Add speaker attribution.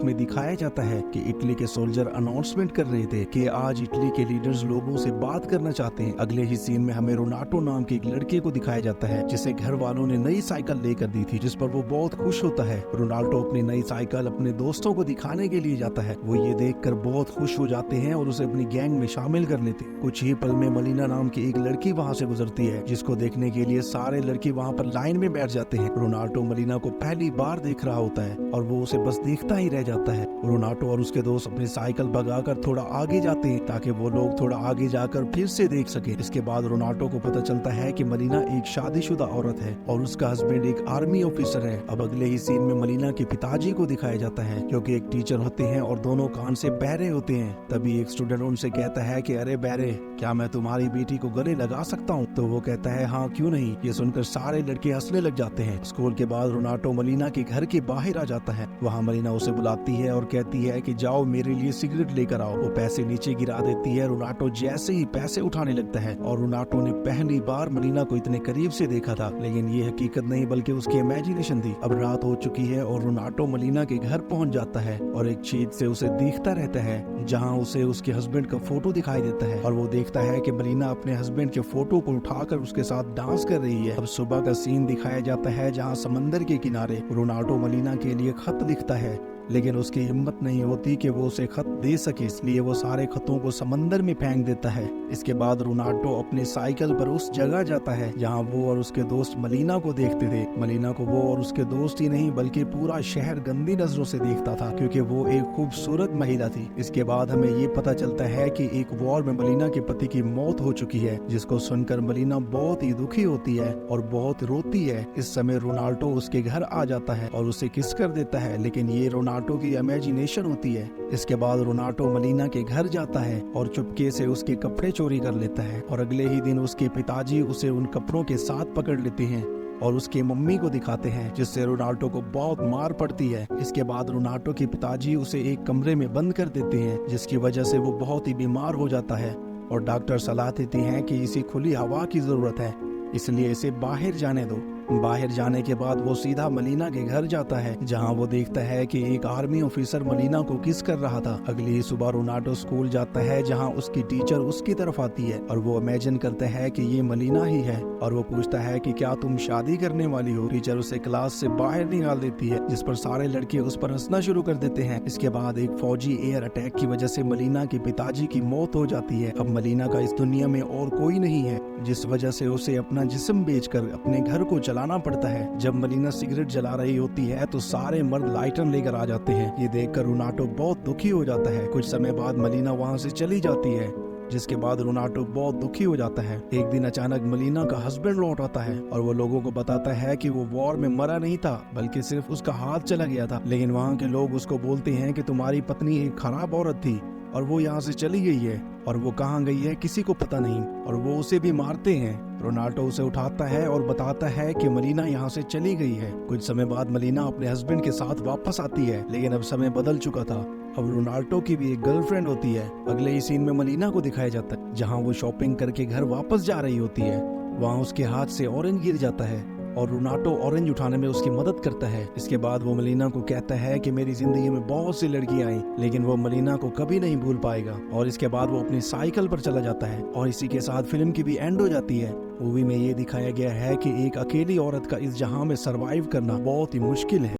Speaker 1: में दिखाया जाता है कि इटली के सोल्जर अनाउंसमेंट कर रहे थे कि आज इटली के लीडर्स लोगों से बात करना चाहते हैं। अगले ही सीन में हमें रोनाल्डो नाम के एक लड़के को दिखाया जाता है जिसे घर वालों ने नई साइकिल लेकर दी थी, जिस पर वो बहुत खुश होता है। रोनाल्डो अपनी नई साइकिल अपने दोस्तों को दिखाने के लिए जाता है। वो ये देखकर बहुत खुश हो जाते हैं और उसे अपनी गैंग में शामिल कर लेते हैं। कुछ ही पल में मलीना नाम की एक लड़की वहाँ से गुजरती है, जिसको देखने के लिए सारे लड़के वहाँ पर लाइन में बैठ जाते हैं। रोनाल्डो मलीना को पहली बार देख रहा होता है और वो उसे बस देखता ही रह जाता है। रोनाल्डो और उसके दोस्त अपनी साइकिल भगाकर थोड़ा आगे जाते हैं ताकि वो लोग थोड़ा आगे जाकर फिर से देख सके। इसके बाद रोनाल्डो को पता चलता है कि मलीना एक शादीशुदा औरत है और उसका हस्बैंड एक आर्मी ऑफिसर है। अब अगले ही सीन में मलीना के पिताजी को दिखाया जाता है, क्योंकि एक टीचर होते हैं और दोनों कान से बहरे होते हैं। तभी एक स्टूडेंट उनसे कहता है कि अरे बहरे, क्या मैं तुम्हारी बेटी को गले लगा सकता हूँ? तो वो कहता है हाँ क्यों नहीं। ये सुनकर सारे लड़के हंसने लग जाते हैं। स्कूल के बाद रोनाल्डो मलीना के घर के बाहर आ जाता है। वहाँ मलीना उसे बुलाती है और कहती है कि जाओ मेरे लिए सिगरेट लेकर आओ। वो पैसे नीचे गिरा देती है। रोनाल्डो जैसे ही पैसे उठाने लगता है, और रोनाल्डो ने पहली बार मलीना को इतने करीब से देखा था, लेकिन ये हकीकत नहीं बल्कि उसकी इमेजिनेशन थी। अब रात हो चुकी है और रोनाल्डो मलीना के घर पहुंच जाता है और एक चीज से उसे देखता रहता है, जहां उसे उसके हस्बैंड का फोटो दिखाई देता है। और वो देखता है कि मलीना अपने हस्बैंड के फोटो को उठाकर उसके साथ डांस कर रही है। अब सुबह का सीन दिखाया जाता है, जहां समंदर के किनारे रोनाल्डो मलीना के लिए खत लिखता है, लेकिन उसकी हिम्मत नहीं होती कि वो उसे खत दे सके, इसलिए वो सारे खतों को समंदर में फेंक देता है। इसके बाद रोनाल्डो अपने साइकिल पर उस जगह जाता है जहां वो और उसके दोस्त मलीना को देखते थे। मलीना को वो और उसके दोस्त ही नहीं बल्कि पूरा शहर गंदी नजरों से देखता था, क्योंकि वो एक खूबसूरत महिला थी। इसके बाद हमें ये पता चलता है कि एक वॉर में मलीना के पति की मौत हो चुकी है, जिसको सुनकर मलीना बहुत ही दुखी होती है और बहुत रोती है। इस समय रोनाल्डो उसके घर आ जाता है और उसे किस कर देता है, लेकिन ये रोनाल्डो की इमेजिनेशन होती है। इसके बाद रोनाल्डो मलीना के घर जाता है और चुपके से उसके कपड़े चोरी कर लेता है, और अगले ही दिन उसके पिताजी उसे उन कपड़ों के साथ पकड़ लेते हैं और उसके मम्मी को दिखाते हैं, जिससे रोनाल्डो को बहुत मार पड़ती है। इसके बाद रोनाल्डो के पिताजी उसे एक कमरे में बंद कर देते हैं, जिसकी वजह से वो बहुत ही बीमार हो जाता है और डॉक्टर सलाह देती हैं कि इसे खुली हवा की जरूरत है, इसलिए इसे बाहर जाने दो। बाहर जाने के बाद वो सीधा मलीना के घर जाता है, जहां वो देखता है कि एक आर्मी ऑफिसर मलीना को किस कर रहा था। अगली ही सुबह रोनाल्डो स्कूल जाता है, जहां उसकी टीचर उसकी तरफ आती है और वो इमेजिन करता है कि ये मलीना ही है, और वो पूछता है कि क्या तुम शादी करने वाली हो। टीचर उसे क्लास से बाहर निकाल देती है, जिस पर सारे लड़के उस पर हंसना शुरू कर देते हैं। इसके बाद एक फौजी एयर अटैक की वजह से मलीना के पिताजी की मौत हो जाती है। अब मलीना का इस दुनिया में और कोई नहीं है, जिस वजह से उसे अपना जिस्म बेचकर अपने घर को चलाना पड़ता है। जब मलीना सिगरेट जला रही होती है तो सारे मर्द लाइटर लेकर आ जाते हैं। ये देखकर रोनाल्डो बहुत दुखी हो जाता है। कुछ समय बाद मलीना वहाँ से चली जाती है, जिसके बाद रोनाल्डो बहुत दुखी हो जाता है। एक दिन अचानक मलीना का हस्बैंड लौट आता है और वो लोगों को बताता है कि वो वॉर में मरा नहीं था, बल्कि सिर्फ उसका हाथ चला गया था। लेकिन वहाँ के लोग उसको बोलते हैं कि तुम्हारी पत्नी एक खराब औरत थी और वो यहाँ से चली गई है, और वो कहाँ गई है किसी को पता नहीं, और वो उसे भी मारते हैं। रोनाल्डो उसे उठाता है और बताता है कि मलीना यहाँ से चली गई है। कुछ समय बाद मलीना अपने हस्बैंड के साथ वापस आती है, लेकिन अब समय बदल चुका था। अब रोनाल्डो की भी एक गर्लफ्रेंड होती है। अगले ही सीन में मलीना को दिखाया जाता है, जहाँ वो शॉपिंग करके घर वापस जा रही होती है। वहाँ उसके हाथ से ऑरेंज गिर जाता है और रोनाल्डो ऑरेंज उठाने में उसकी मदद करता है। इसके बाद वो मलीना को कहता है कि मेरी जिंदगी में बहुत सी लड़कियां आई, लेकिन वो मलीना को कभी नहीं भूल पाएगा। और इसके बाद वो अपनी साइकिल पर चला जाता है, और इसी के साथ फिल्म की भी एंड हो जाती है। मूवी में ये दिखाया गया है कि एक अकेली औरत का इस जहां में सरवाइव करना बहुत ही मुश्किल है।